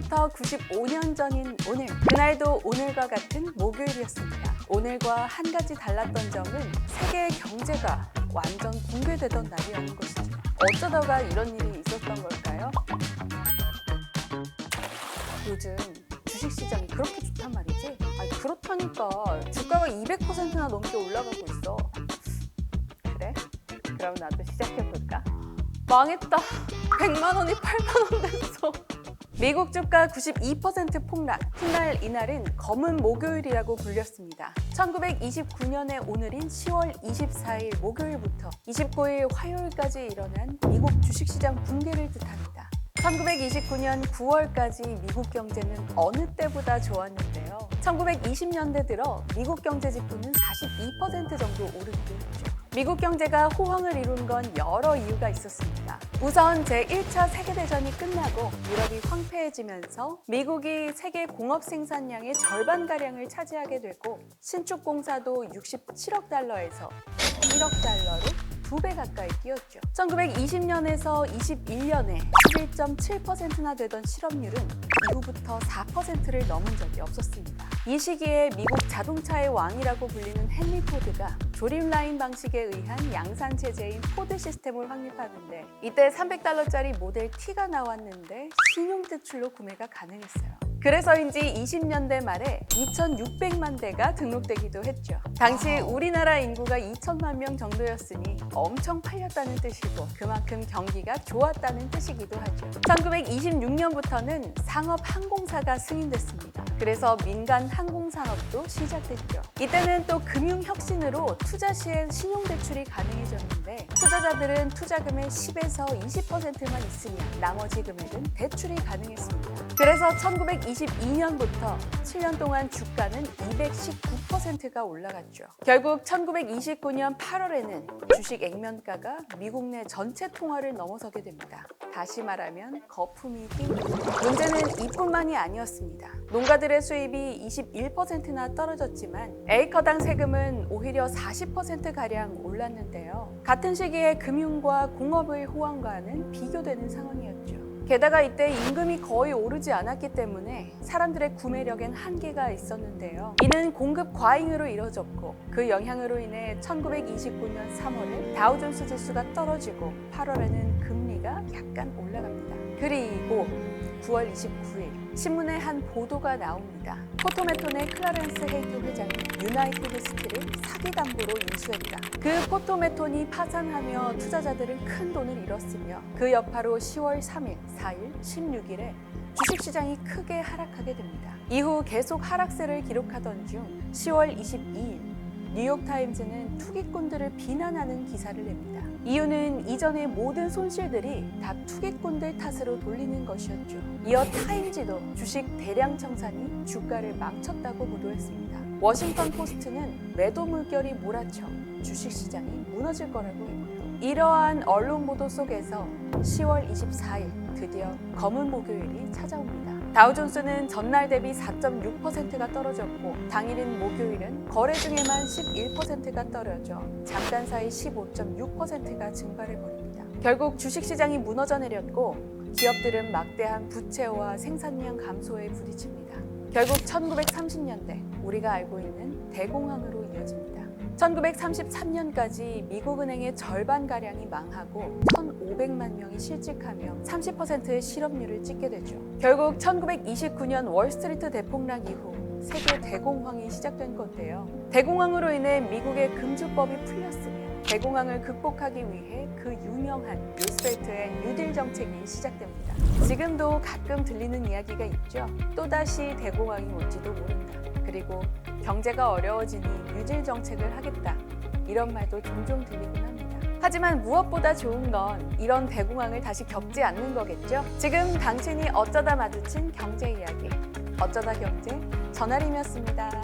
지금으로부터 95년 전인 오늘, 그날도 오늘과 같은 목요일이었습니다. 오늘과 한 가지 달랐던 점은 세계의 경제가 완전 붕괴되던 날이라는 것이죠. 어쩌다가 이런 일이 있었던 걸까요? 요즘 주식시장이 그렇게 좋단 말이지? 아니 그렇다니까 주가가 200%나 넘게 올라가고 있어. 그래? 그럼 나도 시작해볼까? 망했다. 100만 원이 8만 원 됐어. 미국 주가 92% 폭락. 훗날 이날은 검은 목요일이라고 불렸습니다. 1929년의 오늘인 10월 24일 목요일부터 29일 화요일까지 일어난 미국 주식시장 붕괴를 뜻합니다. 1929년 9월까지 미국 경제는 어느 때보다 좋았는데요. 1920년대 들어 미국 경제 지표는 42% 정도 오르기도 했죠. 미국 경제가 호황을 이룬 건 여러 이유가 있었습니다. 우선 제1차 세계대전이 끝나고 유럽이 황폐해지면서 미국이 세계 공업 생산량의 절반가량을 차지하게 되고 신축 공사도 67억 달러에서 1억 달러로 2배 가까이 뛰었죠. 1920년에서 21년에 11.7%나 되던 실업률은 이후부터 4%를 넘은 적이 없었습니다. 이 시기에 미국 자동차의 왕이라고 불리는 헨리 포드가 조립라인 방식에 의한 양산 체제인 포드 시스템을 확립하는데 이때 300달러짜리 모델 T가 나왔는데 신용대출로 구매가 가능했어요. 그래서인지 20년대 말에 2,600만 대가 등록되기도 했죠. 당시 우리나라 인구가 2천만 명 정도였으니 엄청 팔렸다는 뜻이고 그만큼 경기가 좋았다는 뜻이기도 하죠. 1926년부터는 상업항공사가 승인됐습니다. 그래서 민간 항공산업도 시작됐죠. 이때는 또 금융혁신으로 투자 시에 신용대출이 가능해졌는데 투자자들은 투자금의 10에서 20%만 있으면 나머지 금액은 대출이 가능했습니다. 그래서 1922년부터 7년 동안 주가는 219%가 올라갔죠. 결국 1929년 8월에는 주식 액면가가 미국 내 전체 통화를 넘어서게 됩니다. 다시 말하면 거품이 낀 거죠. 문제는 이뿐만이 아니었습니다. 농가들의 수입이 21%나 떨어졌지만 에이커당 세금은 오히려 40%가량 올랐는데요. 같은 시기에 금융과 공업의 호황과는 비교되는 상황이었죠. 게다가 이때 임금이 거의 오르지 않았기 때문에 사람들의 구매력엔 한계가 있었는데요. 이는 공급 과잉으로 이뤄졌고 그 영향으로 인해 1929년 3월에 다우존스 지수가 떨어지고 8월에는 금리가 약간 올라갑니다. 그리고 9월 29일 신문에 한 보도가 나옵니다. 포토메톤의 클라렌스 헤이트 회장이 유나이티드 스틸을 사기 담보로 인수했다. 그 포토메톤이 파산하며 투자자들은 큰 돈을 잃었으며 그 여파로 10월 3일, 4일, 16일에 주식시장이 크게 하락하게 됩니다. 이후 계속 하락세를 기록하던 중 10월 22일 뉴욕타임즈는 투기꾼들을 비난하는 기사를 냅니다. 이유는 이전의 모든 손실들이 다 투기꾼들 탓으로 돌리는 것이었죠. 이어 타임지도 주식 대량 청산이 주가를 망쳤다고 보도했습니다. 워싱턴 포스트는 매도 물결이 몰아쳐 주식시장이 무너질 거라고 했고요. 이러한 언론 보도 속에서 10월 24일 드디어 검은 목요일이 찾아옵니다. 다우존스는 전날 대비 4.6%가 떨어졌고 당일인 목요일은 거래 중에만 11%가 떨어져 잠깐 사이 15.6%가 증가를 벌입니다. 결국 주식시장이 무너져 내렸고 기업들은 막대한 부채와 생산량 감소에 부딪힙니다. 결국 1930년대 우리가 알고 있는 대공황으로 이어집니다. 1933년까지 미국은행의 절반가량이 망하고 1,500만 명이 실직하며 30%의 실업률을 찍게 되죠. 결국 1929년 월스트리트 대폭락 이후 세계 대공황이 시작된 건데요. 대공황으로 인해 미국의 금주법이 풀렸으며 대공황을 극복하기 위해 그 유명한 루스벨트의 뉴딜 정책이 시작됩니다. 지금도 가끔 들리는 이야기가 있죠. 또다시 대공황이 올지도 모른다. 그리고 경제가 어려워지니 뉴딜 정책을 하겠다. 이런 말도 종종 들리곤 합니다. 하지만 무엇보다 좋은 건 이런 대공황을 다시 겪지 않는 거겠죠? 지금 당신이 어쩌다 마주친 경제 이야기, 어쩌다 경제 전아림이었습니다.